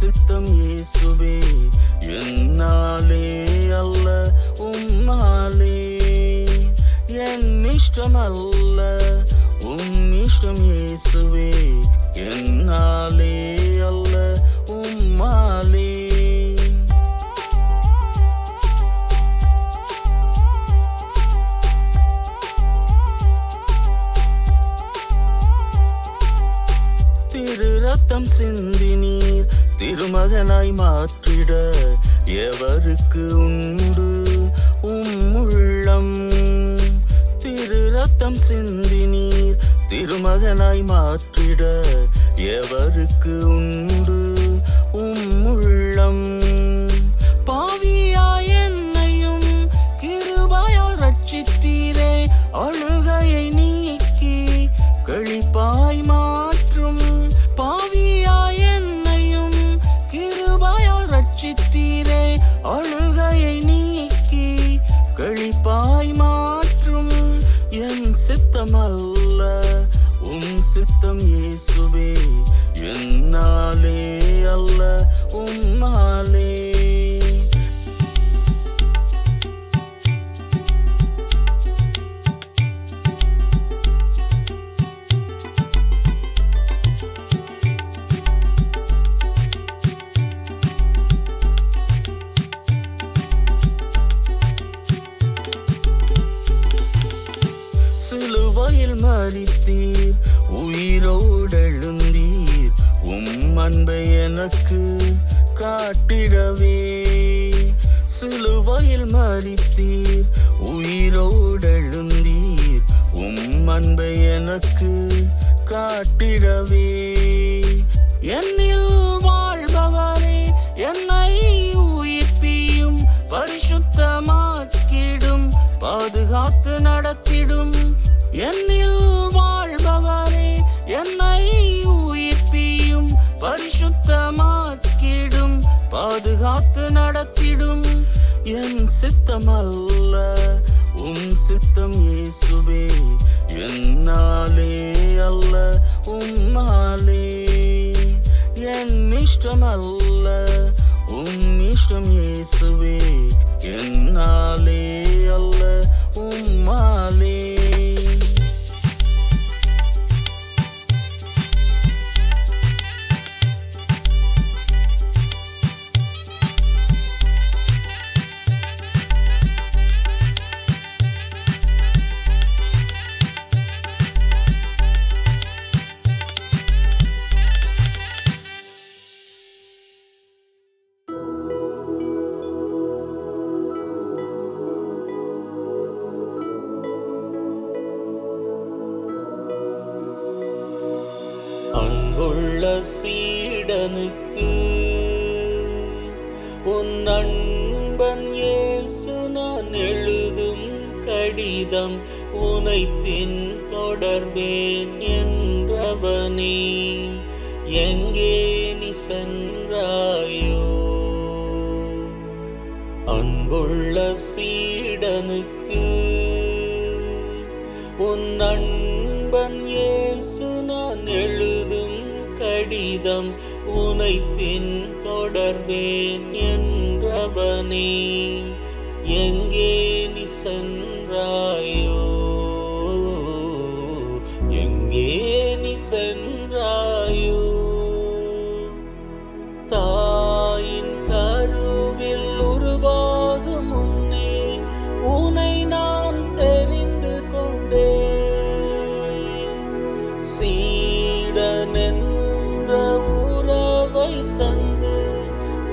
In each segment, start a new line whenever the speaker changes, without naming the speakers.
சித்தம் இயேசுவே, என்னாலே அல்ல உம்மாலே. என் இஷ்டம் அல்ல உம் இஷ்டம் இயேசுவே, என்னாலே அல்ல உம்மாலே. திரு ரத்தம் சிந்தி நீர் திருமகனாய் மாற்றிட எவருக்கு உண்டு உள்ளம். திரு ரத்தம் சிந்தி நீர் திருமகனாய் மாற்றிட எவருக்கு உண்டு உள்ளம். பாவியாய் என்னையும் கிருபையால் ரட்சித்தீரே, அழுகையை நீக்கி களிப்பாய் மாற்றும். பாவியாய் என்னையும் கிருபையால் ரட்சித்தீரே, அழுகையை நீக்கி களிப்பாய் மாற்றும். என் சித்தம் அல்ல உம் சித்தம் இயேசுவே, என்னாலே அல்ல உம்மாலே. சிலுவையில் மரித்தீர் உயிரோடெழுந்தீர், உம் அன்பை எனக்கு காட்டிடவே. சிலுவையில் மரித்தீர் உயிரோடெழுந்தீர், உம் அன்பை எனக்கு காட்டிடவே. என்னில் வாழ்பவரே, என்னை உயிர்ப்பியும் பரிசுத்தமாக்கிடும், பாதுகாத்து நடத்திடும். என்னில் வாழ்பவரே, என்னை உயிர்ப்பியும் பரிசுத்தமாக்கிடும், பாதுகாத்து நடத்திடும். என் சித்தம் அல்ல உம் சித்தம் இயேசுவே, என்னாலே அல்ல உம்மாலே. என் இஷ்டம் அல்ல உம் இஷ்டம் இயேசுவே, என்னாலே அல்ல உம்மாலே. அன்புள்ள சீடனுக்கு உன் அன்பன் இயேசு நான் எழுதும் கடிதம், உனை பின் தொடர்வேன் என்றவனே, எங்கே நீ சென்றாயோ. அன்புள்ள சீடனுக்கு உன் அன்பன் இயேசு நான் எழுதும் கடிதம், உனை பின் தொடர்வேன் என்றவனே, எங்கே நீ சென்றாயோ, எங்கே நீ சென்றாயோ. தாயின் கருவில் உருவாகும் முன்னே உனை நான் தெரிந்து கொண்டேன். சீடன் என்ற உறவை தந்து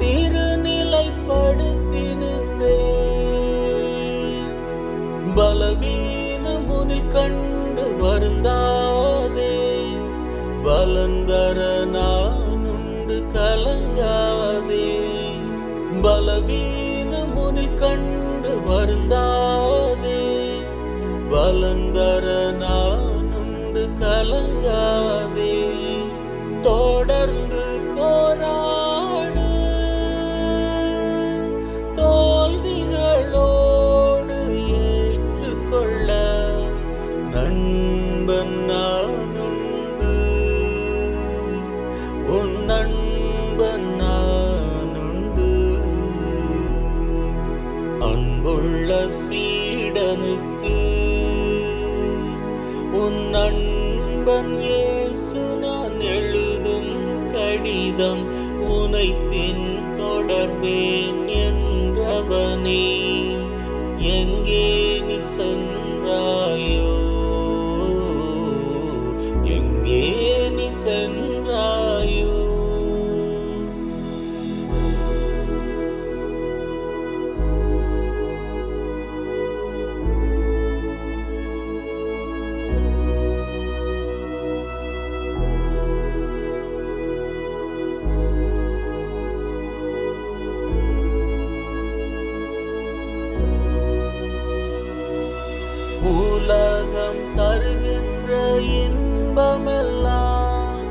திருநிலைப்படுத்தி நின்றேன். பலவீனம் உன்னில் கண்டு வருந்தாதே, பலந்தர நான் உண்டு கலங்காதே. பலவீனம் உன்னில் கண்டு வருந்தாதே, பலந்தர நான் உண்டு கலங்காதே. தொடர்ந்து போராடு, தோல்விகளோடு ஏற்றுக்கொள்ள நண்பன் நான் உண்டு, உன் நண்பன் நான். சீடனுக்கு உன் நண்பன் இயேசு நான் எழுதும் கடிதம் உனை பின் தொடர்வேன் என்றவனே. எங்கே நீ சென்றாயோ, எங்கே நீ சென்றாயோ. உலகம் தருகின்ற இன்பமெல்லாம்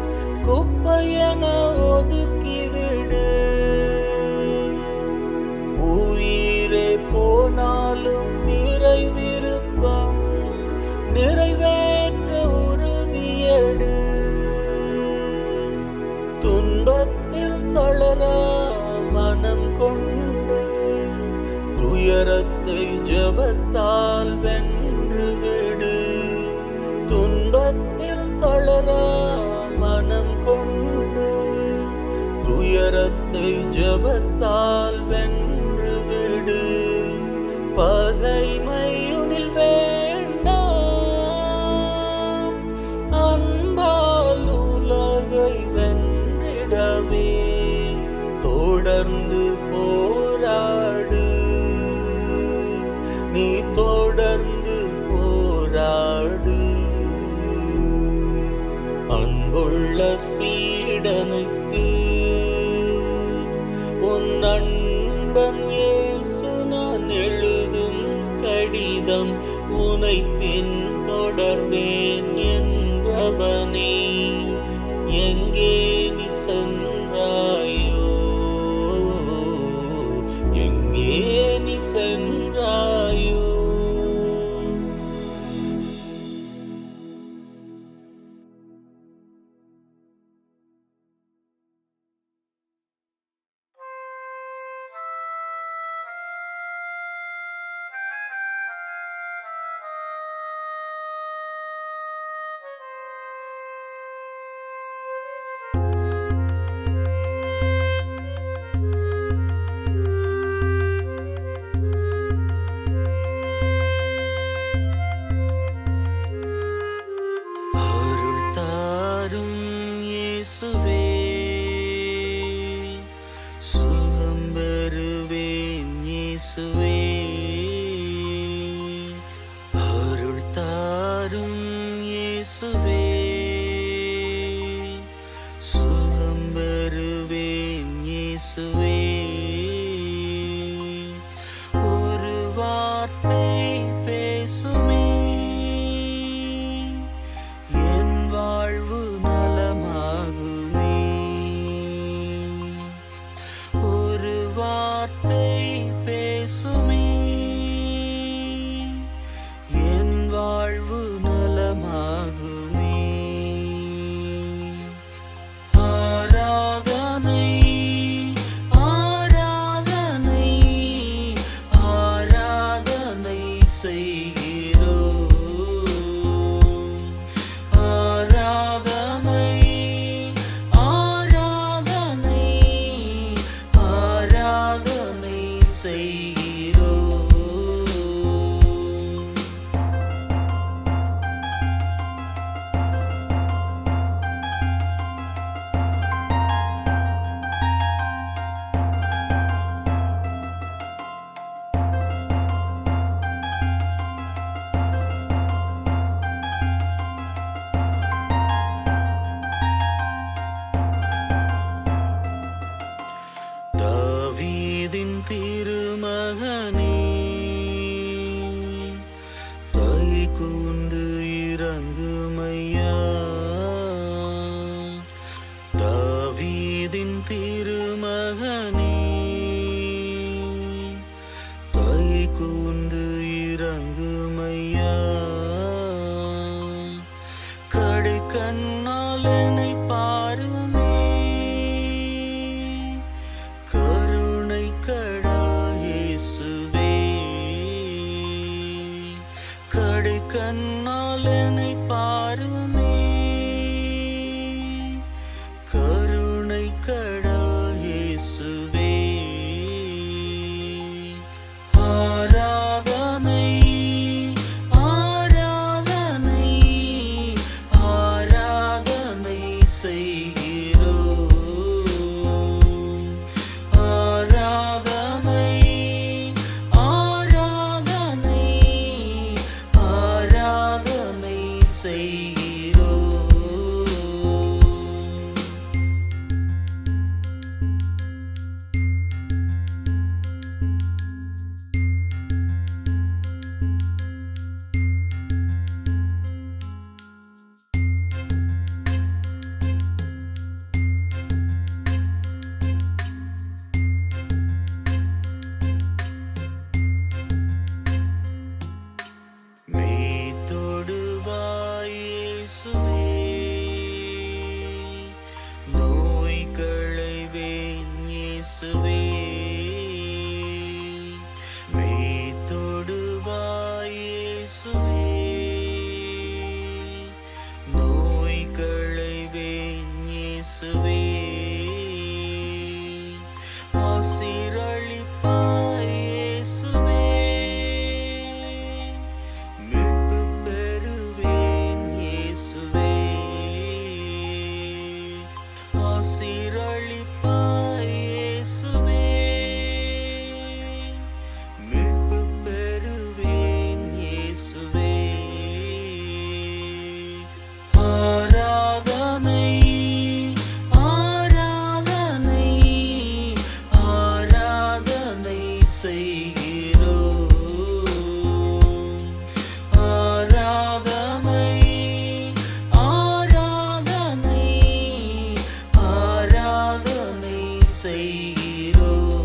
குப்பையென ஒதுக்கிவிடு. உயிரே போனாலும் இறை விருப்பம் நிறைவேற்ற உறுதியெடு. துன்பத்தில் தளரா மனம் கொண்டு துயரத்தை ஜெபத்தால் வென்று விடு. துன்பத்தில் தளரா மனம் கொண்டு துயரத்தை ஜெபத்தால் வென்று விடு. பகைமையுனில் வேண்டாம், அன்பால் உலகை வென்றிடவே தொடர்ந்து போராடு. நீ தொடர்ந்து போராடு. அன்புள்ள சீடனுக்கு உன் நண்பன் இயேசு நான் எழுதும் கடிதம் உனை பின் தொடர்வேன் என்றவனே. எங்கே நீ சென்றாயோ, எங்கே நீ சென்றாயோ. இயேசுவே சுகம் பெறுவேன். இயேசுவே அருள் தாரும். இயேசுவே சுகம் பெறுவேன். இயேசுவே ஒரு வார்த்தை பேசுமே என் வாழ்வு நலமாகுமே. ஒரு வார்த்தை பேசுமே என் வாழ்வு நலமாகுமே. கடைக்கண்ணால் என்னை பாருமே, கருணை கடல் இயேசுவே. ஆராதனை ஆராதனை ஆராதனை செய்கிறோம். ஆராதனை ஆராதனை ஆராதனை செய்கிறோம். மெய் தொடுவாய் இயேசுவே, நோய் களைவேன் இயேசுவே. மெய் தொடுவாய் இயேசுவே, நோய் களைவேன் இயேசுவே. ஆசீரளிப்பாய் இயேசுவே, ஆசீரளிப்பாய் இயேசுவே, மீட்பு பெறுவேன் இயேசுவே. ஆராதனை ஆராதனை ஆராதனை செய்கிறோம். ஆராதனை ஆராதனை ஆராதனை செய்கிறோம்.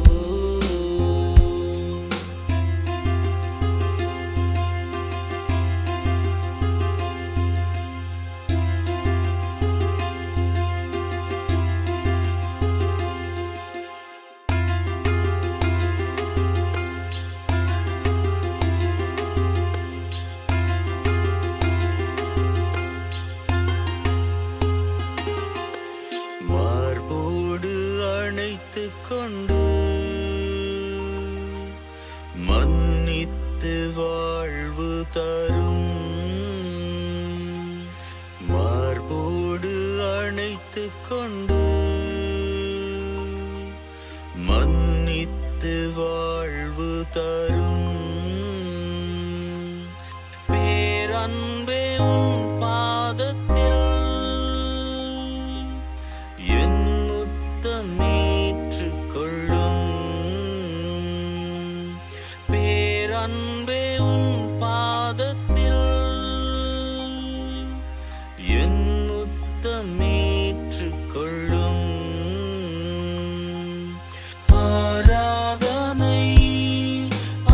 மார்போடு அணைத்துக் கொண்டு மன்னித்து வாழ்வு தரும். மார்போடு அணைத்துக் கொண்டு மன்னித்து வாழ்வு தரும். பேரன்பே உன் பாதத்தில் என் முத்தமேற்றுக் கொள்ளும். பேரன்பே உன் பாதத்தில் என் முத்தமேற்றுக் கொள்ளும். ஆராதனை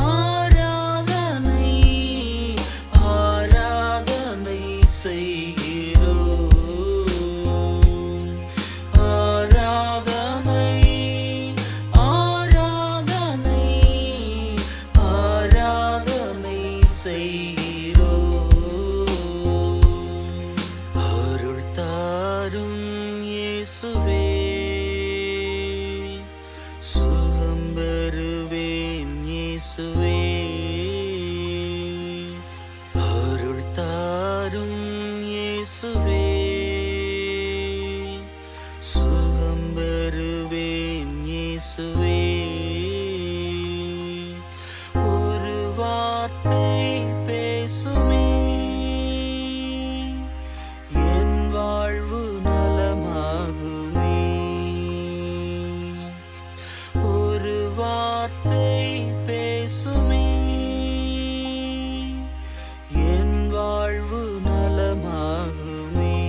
ஆராதனை ஆராதனை செய்கிறோம். ஆராதனை ஆராதனை ஆராதனை செய்கிறோம். அருள் தாரும் இயேசுவே, சுகம் பெறுவேன் இயேசுவே. அருள் தாரும் இயேசுவே, சுகம் பெறுவேன் இயேசுவே. ஒரு வார்த்தை பேசுமே, என் வாழ்வு நலமாகுமே. ஒரு வார்த்தை பேசுமே, என் வாழ்வு நலமாகுமே.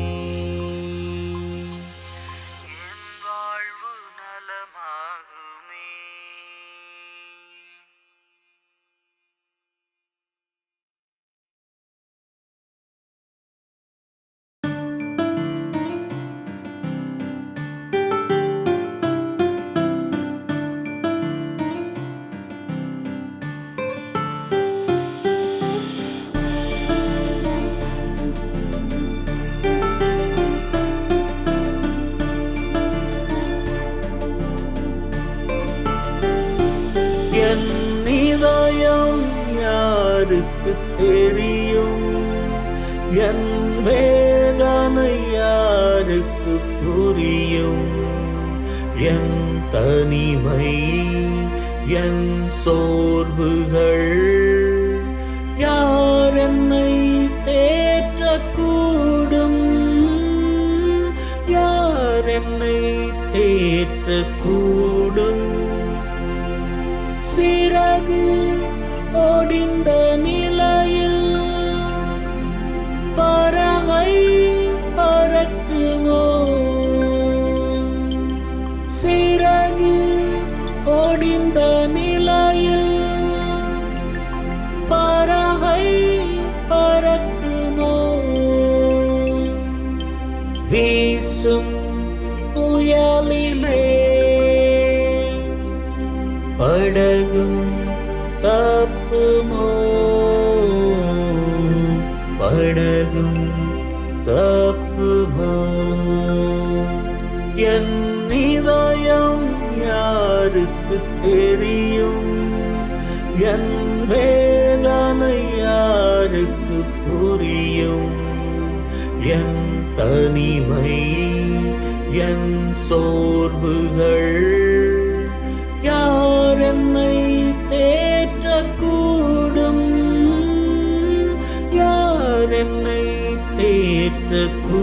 என் வேதனை யாருக்கு புரியும்? என் தனிமை, என் சோர்வுகள் யார் என்னை தேற்றக்கூடும்? யார் என்னை தேற்றக்கூடும்? சிறகு ஒடிந்த நிலையில் பறவை பறக்குமோ? சிறகு ஒடிந்த நிலையில் பறவை பறக்குமோ? வீசும் புயலிலே படகும் தப்புமோ? படகும் தப்புமோ? என் இதயம் யாருக்கு தெரியும்? என் வேதனை யாருக்கு புரியும்? என் தனிமை, என் சோர்வுகள் யார் என்னை தேற்றக்கூடும்? யார் என்னை தேற்றக்கூடும்?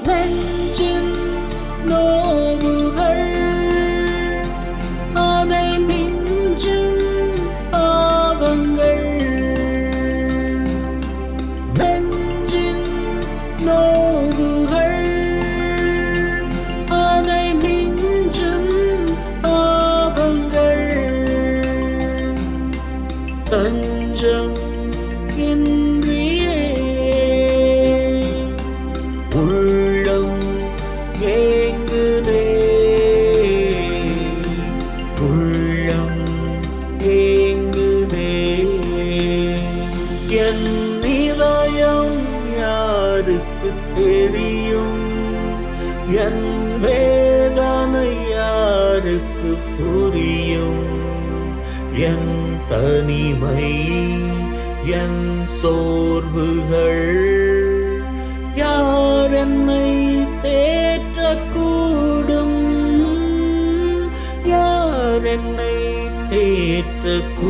நெஞ்சின் நோவுகள் அதை மிஞ்சும் பாவங்கள். நெஞ்சின் நோவுகள் அதை மிஞ்சும் பாவங்கள். தஞ்சம் இன்றியே உள்ளம் ஏங்குதே, உள்ளம் ஏங்குதே. என் இதயம் யாருக்கு தெரியும்? என் வேதனை யாருக்கு புரியும்? என் தனிமை, என் சோர்வுகள் யார் என்னை தேற்றக்கூடும்? யார் என்னை தேற்றக்கூடும்?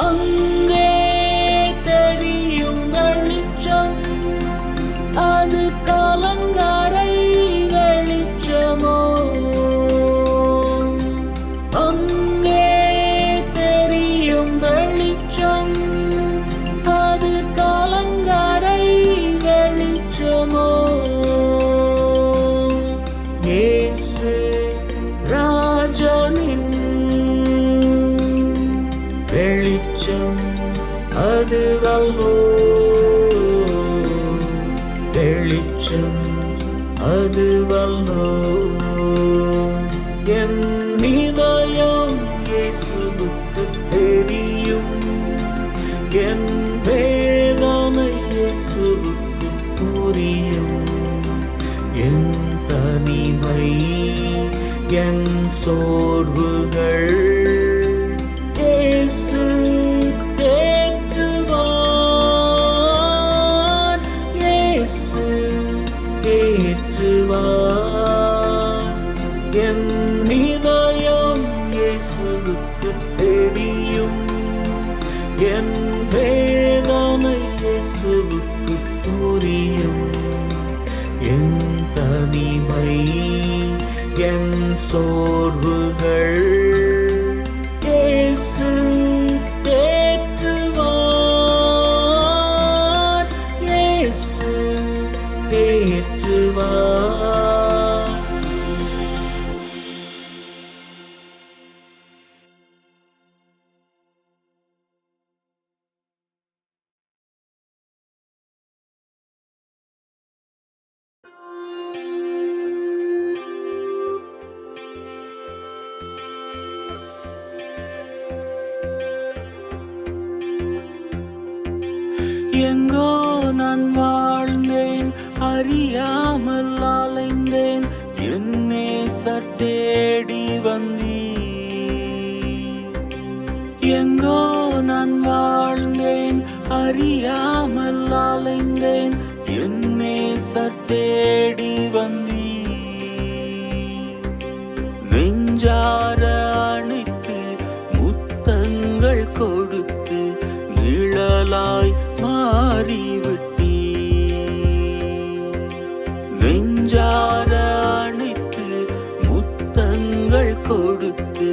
அங்கே தெரியும் வெளிச்சம், அது கலங்கரை வெளிச்சமோ? அங்கே தெரியும் வெளிச்சம், அது கலங்கரை வெளிச்சமோ? இயேசு ராஜனின் வெளிச்சம் அதுவல்லோ, வெளிச்சம் அதுவல்லோ. என் இதயம் இயேசுவுக்கு தெரியும், என் வேதனை இயேசுவுக்கு புரியும். என் தனிமை, என் சோர்வுகள் இயேசு தேற்றுவார், இயேசு தேற்றுவார். என் இதயம் இயேசுவுக்கு தெரியும், என் வேதனை இயேசுவுக்கு புரியும். என் தனிமை, என் சோர்வுகள் இயேசு தேற்றுவார், இயேசு தேற்றுவார். எங்கோ நான் வாழ்ந்தேன், அறியாமல் அலைந்தேன், என் நேசர் தேடி வந்தீர். எங்கோ நான் வாழ்ந்தேன், அறியாமல் அலைந்தேன், என் நேசர் தேடி வந்தீர். நெஞ்சார அணைத்து முத்தங்கள் கொடுத்து நிழலாய் மாறிவிட்டீர். நெஞ்சார அணைத்து முத்தங்கள் கொடுத்து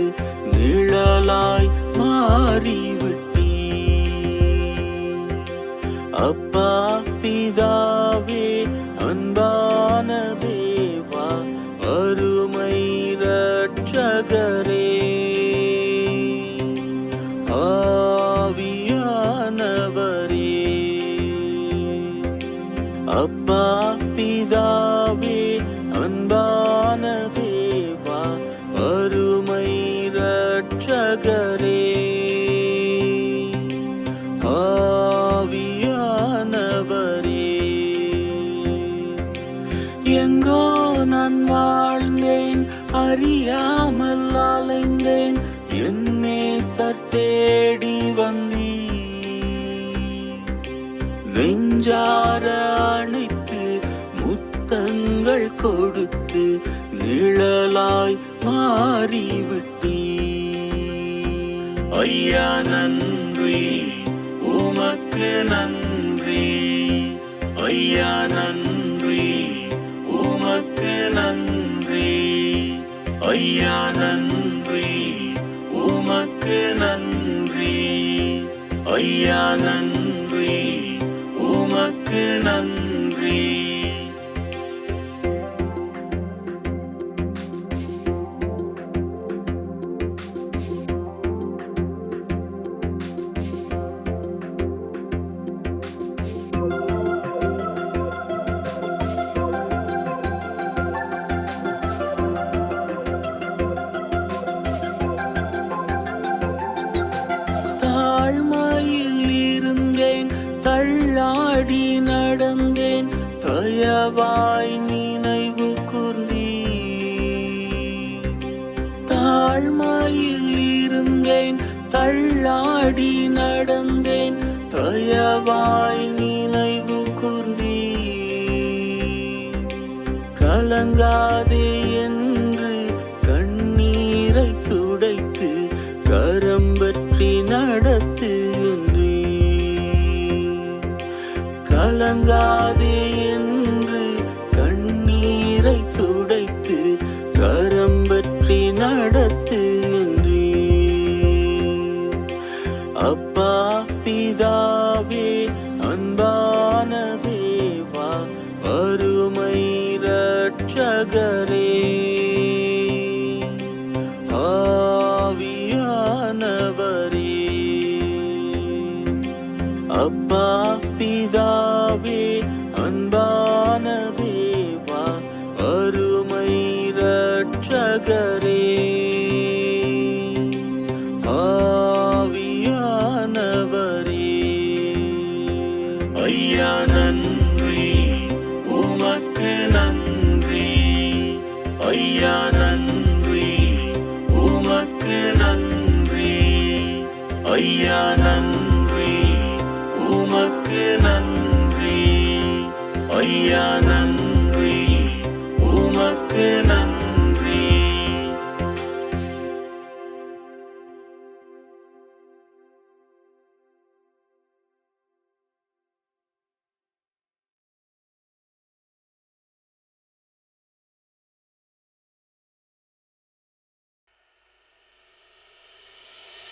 நிழலாய் மாறிவிட்டீர். அப்பா பிதாவே அன்பான தேவா அருமை இரட்சகரே, ஆவியானவரே. அப்பா பிதாவே அன்பான தேவா அருமை இரட்சகரே, ஆவியானவரே. எங்கோ நான் வாழ்ந்தேன், அறியாமல் அலைந்தேன், என் நேசர் தேடி வந்தீர். நெஞ்சார அணைத்து முத்தங்கள் கொடுத்து நிழலாய் மாறிவிட்டீர். ஐயா நன்றி, உமக்கு நன்றி. ஐயா நன்றி, உமக்கு நன்றி. ஐயா நன்றி, உமக்கு நன்றி. ஐயா நன்றி, உமக்கு நன்றி. தாழ்மையில் இருந்தேன், தள்ளாடி நடந்தேன், தயவாய் நினைவு கூர்ந்தீர். தாழ்மையில் இருந்தேன், தள்ளாடி நடந்தேன், தயவாய் நினைவு கூர்ந்தீர். கலங்காதே என்று கண்ணீரை துடைத்து கரம் பற்றி நடத்து என்றீர். கலங்காதே என்று கண்ணீரை துடைத்து கரம் பற்றி நடத்து என்றீர். அப்பா பிதாவே அன்பான தேவா அருமை இரட்சகரே, ஆவியானவரே. அப்பா பிதாவே அன்பான தேவா அருமை இரட்சகரே, ஆவியானவரே. ஐயா நன்றி, உமக்கு நன்றி. ஐயா நன்றி, உமக்கு நன்றி. ஐயா நன்றி, உமக்கு நன்றி. ஐயா நன்றி, உமக்கு நன்றி.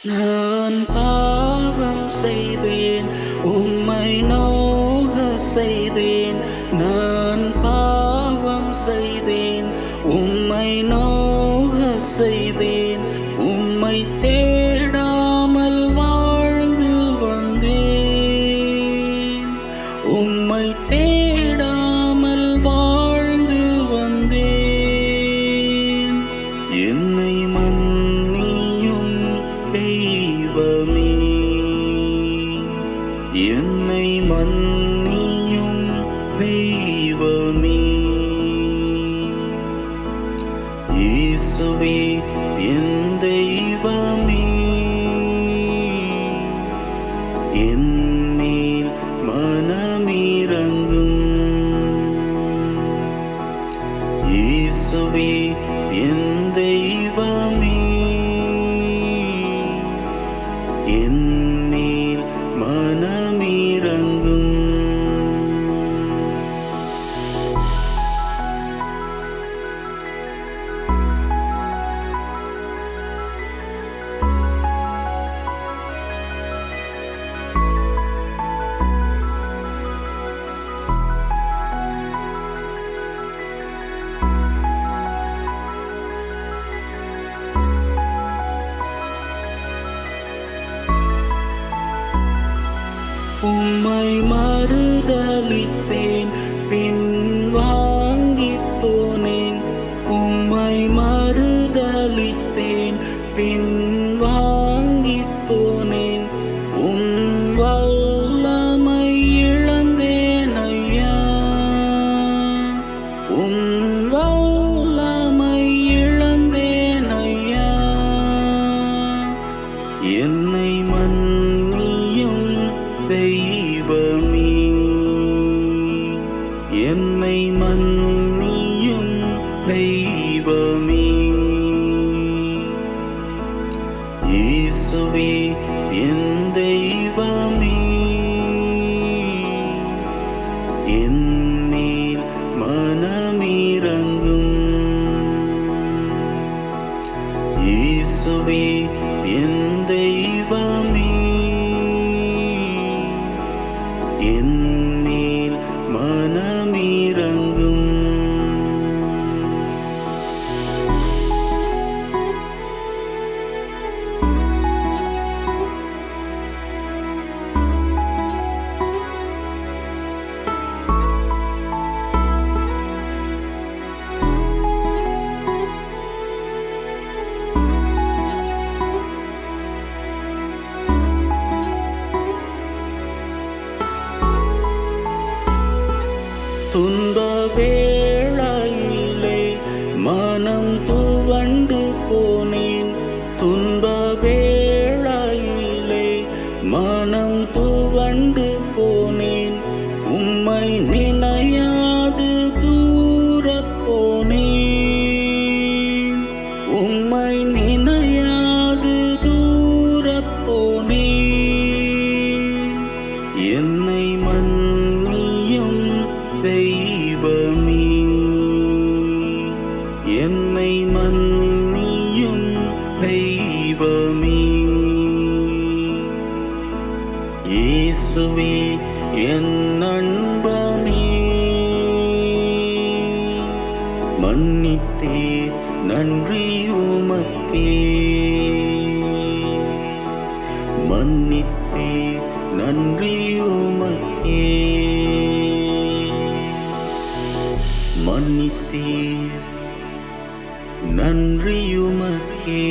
நான் பாவம் செய்தேன், உம்மை நோக செய்தேன். நான் பாவம் செய்தேன், உம்மை நோக செய்தேன். உம்மை தேடாமல் வாழ்ந்து வந்தேன், உம்மை தேடாமல் வாழ்ந்து வந்தேன். என்னை மன்னியும் தெய்வமே, என்னை மன்னியும் தெய்வமே. இயேசுவே என் தெய்வமே, என் மேல் மனமிரங்கும். இயேசுவே என் தெய்வமே, என் மேல் மனமிரங்கும். உம்மை மறுதலித்தேன், பின் வாங்கிப் போனேன். உம்மை மறுதலித்தேன், பின் வாங்கிப் போனேன். உம் வல்லமை இழந்தேன் ஐயா, உம் வல்லமை இழந்தேன் ஐயா. என்னை மன்னியும் தெய்வமே, என்னை மன்னியும் தெய்வமே. இயேசுவே என் தெய்வமே, என் மேல் மனமிரங்கும். இயேசுவே என் தெய்வமே, என் மேல் மனமிரங்கும். துன்ப வேளையிலே மனம் துவண்டு போனேன், துன்ப வேளையிலே மனம் துவண்டு போனேன். உம்மை நினையாது தூரப் போனேன், உம்மை நினையாது தூரப் போனேன். என்னை மன்னியும் தெய்வமே, என்னை மன்னியும் தெய்வமே. இயேசுவே என் நண்பனே, மன்னித்தீர் நன்றி உமக்கே, மன்னித்தீர் நன்றி உமக்கே. மன்னித்தீர் நன்றி உமக்கே.